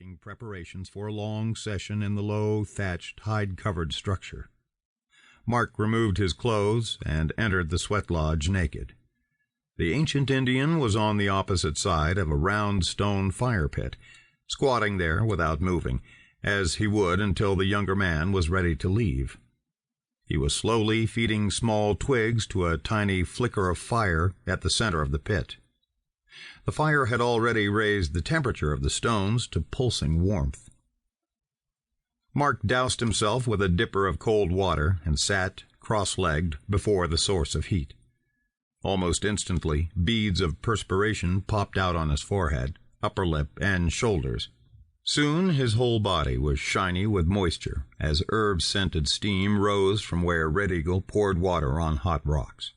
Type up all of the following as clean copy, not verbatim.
making preparations for a long session in the low, thatched, hide-covered structure. Mark removed his clothes and entered the sweat lodge naked. The ancient Indian was on the opposite side of a round stone fire pit, squatting there without moving, as he would until the younger man was ready to leave. He was slowly feeding small twigs to a tiny flicker of fire at the center of the pit. The fire had already raised the temperature of the stones to pulsing warmth. Mark doused himself with a dipper of cold water and sat, cross-legged, before the source of heat. Almost instantly, beads of perspiration popped out on his forehead, upper lip, and shoulders. Soon his whole body was shiny with moisture as herb-scented steam rose from where Red Eagle poured water on hot rocks.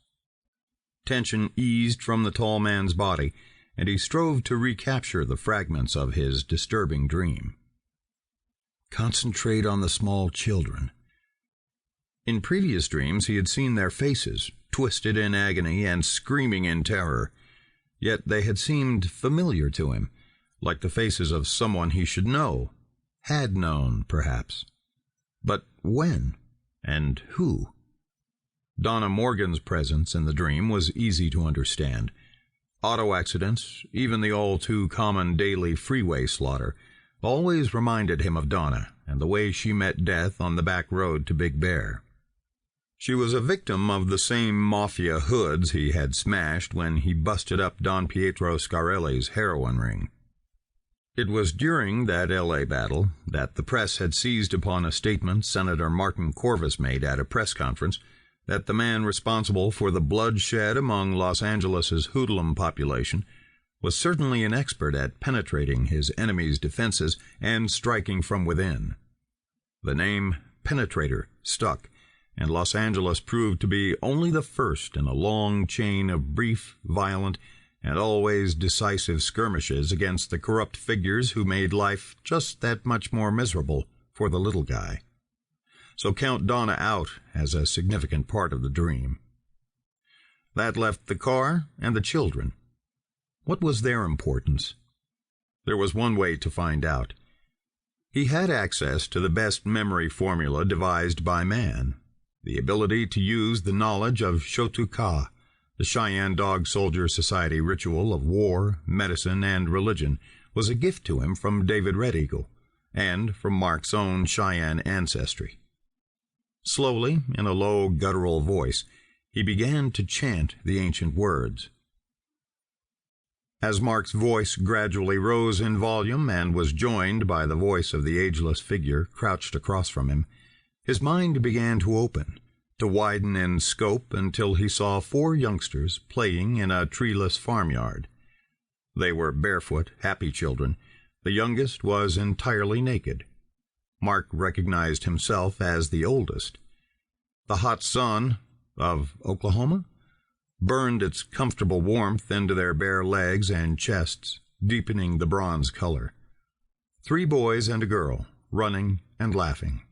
Tension eased from the tall man's body, and he strove to recapture the fragments of his disturbing dream. Concentrate on the small children. In previous dreams he had seen their faces, twisted in agony and screaming in terror, yet they had seemed familiar to him, like the faces of someone he should know, had known, perhaps. But when? And who? Donna Morgan's presence in the dream was easy to understand. Auto accidents, even the all-too-common daily freeway slaughter, always reminded him of Donna and the way she met death on the back road to Big Bear. She was a victim of the same mafia hoods he had smashed when he busted up Don Pietro Scarelli's heroin ring. It was during that L.A. battle that the press had seized upon a statement Senator Martin Corvus made at a press conference that the man responsible for the bloodshed among Los Angeles' hoodlum population was certainly an expert at penetrating his enemy's defenses and striking from within. The name Penetrator stuck, and Los Angeles proved to be only the first in a long chain of brief, violent, and always decisive skirmishes against the corrupt figures who made life just that much more miserable for the little guy. So count Donna out as a significant part of the dream. That left the car and the children. What was their importance? There was one way to find out. He had access to the best memory formula devised by man. The ability to use the knowledge of Shotu-Ka, the Cheyenne Dog Soldier Society ritual of war, medicine, and religion, was a gift to him from David Red Eagle, and from Mark's own Cheyenne ancestry. Slowly, in a low, guttural voice, he began to chant the ancient words. As Mark's voice gradually rose in volume and was joined by the voice of the ageless figure crouched across from him, his mind began to open, to widen in scope until he saw 4 youngsters playing in a treeless farmyard. They were barefoot, happy children. The youngest was entirely naked. Mark recognized himself as the oldest. The hot sun of Oklahoma burned its comfortable warmth into their bare legs and chests, deepening the bronze color. 3 boys and a girl, running and laughing.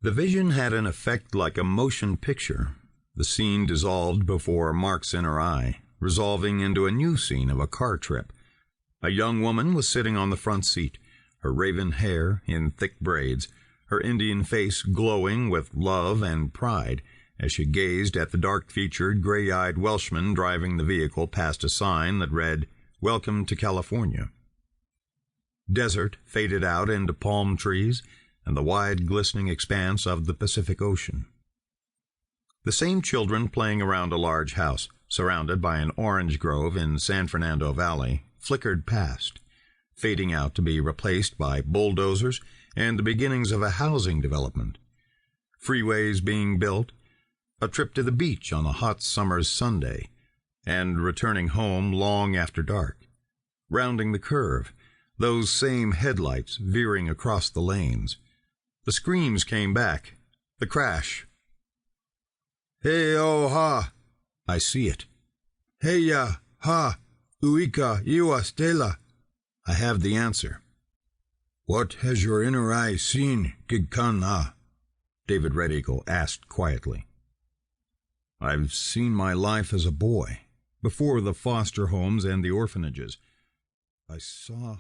The vision had an effect like a motion picture. The scene dissolved before Mark's inner eye, resolving into a new scene of a car trip. A young woman was sitting on the front seat, her raven hair in thick braids, her Indian face glowing with love and pride as she gazed at the dark-featured, gray-eyed Welshman driving the vehicle past a sign that read, "Welcome to California." Desert faded out into palm trees and the wide, glistening expanse of the Pacific Ocean. The same children playing around a large house, surrounded by an orange grove in San Fernando Valley, flickered past, fading out to be replaced by bulldozers and the beginnings of a housing development. Freeways being built, a trip to the beach on a hot summer's Sunday, and returning home long after dark. Rounding the curve, those same headlights veering across the lanes. The screams came back. The crash. "Hey-oh-ha!" I see it. "Hey-ya-ha! Uika iwa stela!" I have the answer. "What has your inner eye seen, Gigkan-a?" David Red Eagle asked quietly. "I've seen my life as a boy, before the foster homes and the orphanages. I saw